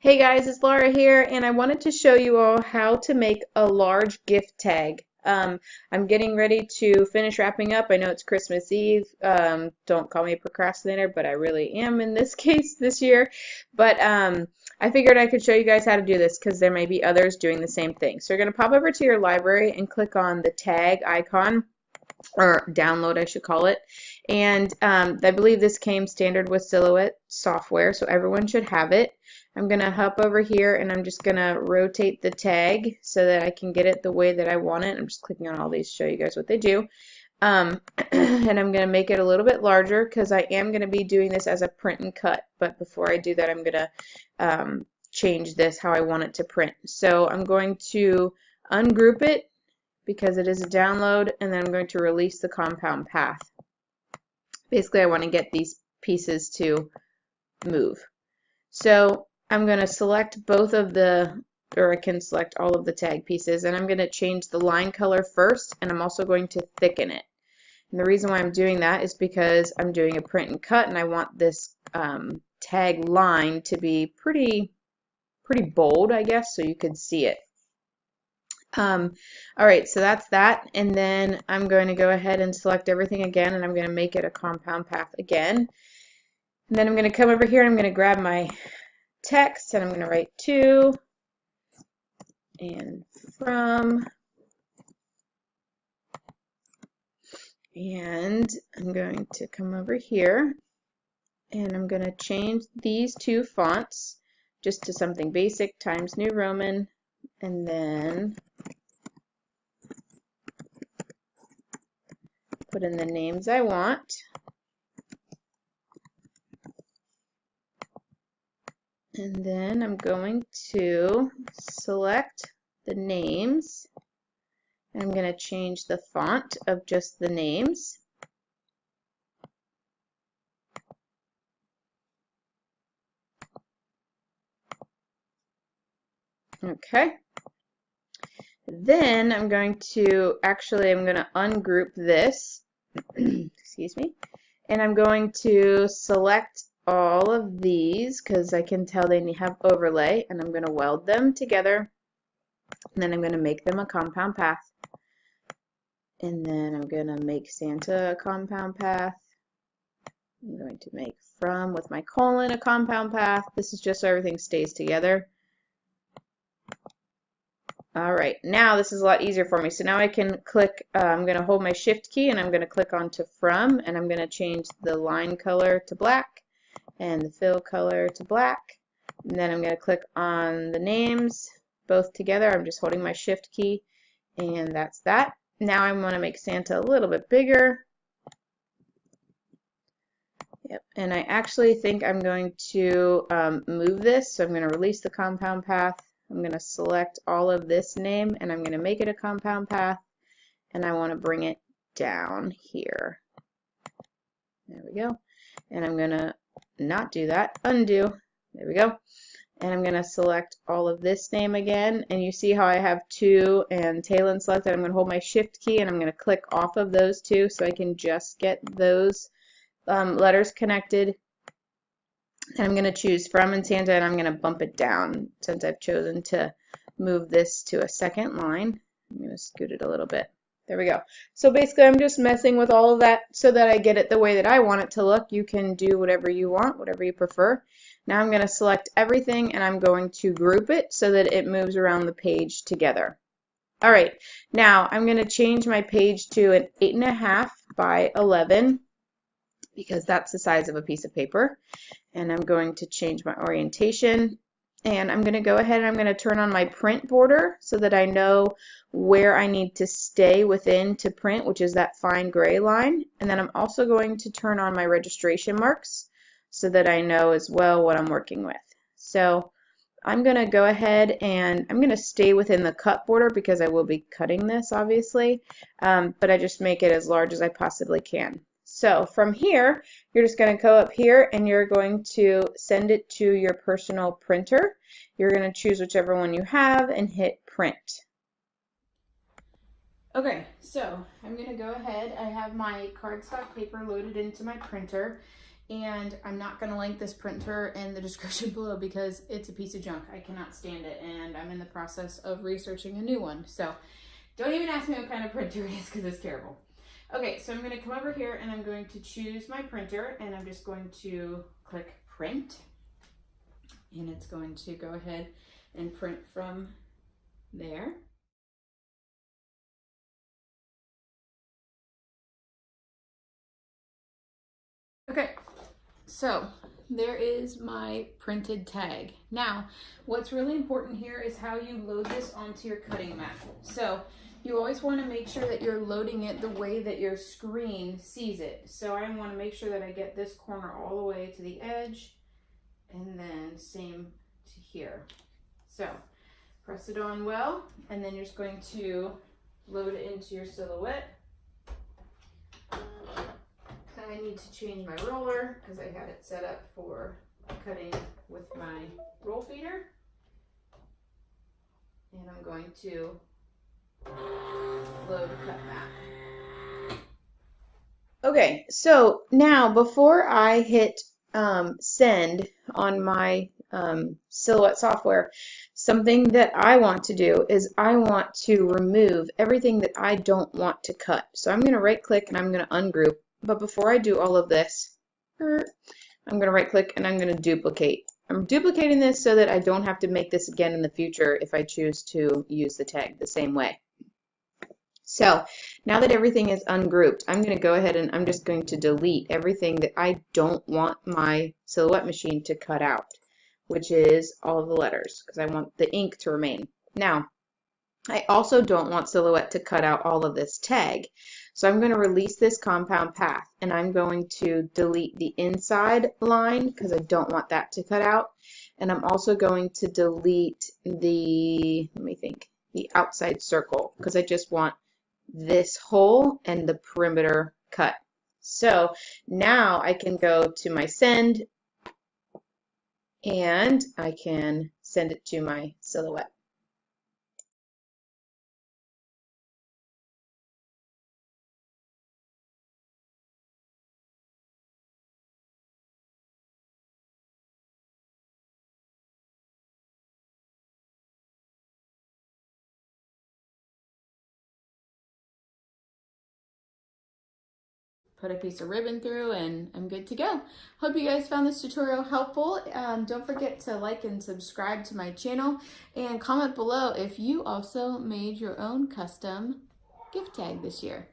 Hey guys, it's Laura here, and I wanted to show you all how to make a large gift tag. I'm getting ready to finish wrapping up. I know it's Christmas Eve. Don't call me a procrastinator, but I really am in this case this year. But I figured I could show you guys how to do this because there may be others doing the same thing. So you're going to pop over to your library and click on the tag icon, or download I should call it. And I believe this came standard with Silhouette software, so everyone should have it. I'm going to hop over here and I'm just going to rotate the tag so that I can get it the way that I want it. I'm just clicking on all these to show you guys what they do. And I'm going to make it a little bit larger because I am going to be doing this as a print and cut. But before I do that, I'm going to change this how I want it to print. So I'm going to ungroup it because it is a download, and then I'm going to release the compound path. Basically, I want to get these pieces to move. So I'm going to select both of the, or I can select all of the tag pieces, and I'm going to change the line color first, and I'm also going to thicken it. And the reason why I'm doing that is because I'm doing a print and cut, and I want this tag line to be pretty bold, I guess, so you could see it. All right, so that's that, and then I'm going to go ahead and select everything again, and I'm going to make it a compound path again. And then I'm going to come over here and I'm going to grab my text and I'm going to write to and from, and I'm going to come over here and I'm going to change these two fonts just to something basic, Times New Roman, and then put in the names I want. And then I'm going to select the names, and I'm going to change the font of just the names. Okay. Then I'm going to ungroup this, excuse me, and I'm going to select all of these because I can tell they have overlay, and I'm going to weld them together, and then I'm going to make them a compound path, and then I'm going to make Santa a compound path. I'm going to make from with my colon a compound path. This is just so everything stays together. Alright, now this is a lot easier for me. So now I can click, I'm going to hold my shift key and I'm going to click on to from, and I'm going to change the line color to black and the fill color to black. And then I'm going to click on the names both together. I'm just holding my shift key, and that's that. Now I want to make Santa a little bit bigger. Yep, and I actually think I'm going to move this, so I'm going to release the compound path. I'm going to select all of this name and I'm going to make it a compound path, and I want to bring it down here. There we go. And I'm going to not do that, undo. There we go. And I'm going to select all of this name again, and you see how I have two and Talon selected. I'm going to hold my shift key and I'm going to click off of those two so I can just get those letters connected. And I'm going to choose from and Santa, and I'm going to bump it down since I've chosen to move this to a second line. I'm going to scoot it a little bit. There we go. So basically I'm just messing with all of that so that I get it the way that I want it to look. You can do whatever you want, whatever you prefer. Now I'm going to select everything and I'm going to group it so that it moves around the page together. Alright, now I'm going to change my page to an 8.5 by 11 because that's the size of a piece of paper. And I'm going to change my orientation, and I'm going to go ahead and I'm going to turn on my print border so that I know where I need to stay within to print, which is that fine gray line. And then I'm also going to turn on my registration marks so that I know as well what I'm working with. So I'm going to go ahead and I'm going to stay within the cut border because I will be cutting this obviously, but I just make it as large as I possibly can. So from here, you're just going to go up here and you're going to send it to your personal printer. You're going to choose whichever one you have and hit print. Okay, so I'm going to go ahead. I have my cardstock paper loaded into my printer, And I'm not going to link this printer in the description below because it's a piece of junk. I cannot stand it, and I'm in the process of researching a new one. So don't even ask me what kind of printer it is because it's terrible. Okay, so I'm going to come over here and I'm going to choose my printer, and I'm just going to click print, and it's going to go ahead and print from there. Okay, so there is my printed tag. Now, what's really important here is how you load this onto your cutting mat. So you always want to make sure that you're loading it the way that your screen sees it. So I want to make sure that I get this corner all the way to the edge, and then same to here. So press it on well, and then you're just going to load it into your silhouette. I need to change my roller because I had it set up for cutting with my roll feeder. And I'm going to load cut mat. Okay, so now before I hit send on my Silhouette software, something that I want to do is I want to remove everything that I don't want to cut. So I'm going to right click and I'm going to ungroup. But before I do all of this, I'm going to right click and I'm going to duplicate. I'm duplicating this so that I don't have to make this again in the future if I choose to use the tag the same way. So now that everything is ungrouped, I'm going to go ahead and I'm just going to delete everything that I don't want my Silhouette machine to cut out, which is all of the letters, because I want the ink to remain. Now, I also don't want Silhouette to cut out all of this tag. So I'm going to release this compound path, and I'm going to delete the inside line because I don't want that to cut out. And I'm also going to delete the, the outside circle because I just want this hole and the perimeter cut. So now I can go to my send, and I can send it to my Silhouette. Put a piece of ribbon through, and I'm good to go. Hope you guys found this tutorial helpful. Don't forget to like and subscribe to my channel, and comment below if you also made your own custom gift tag this year.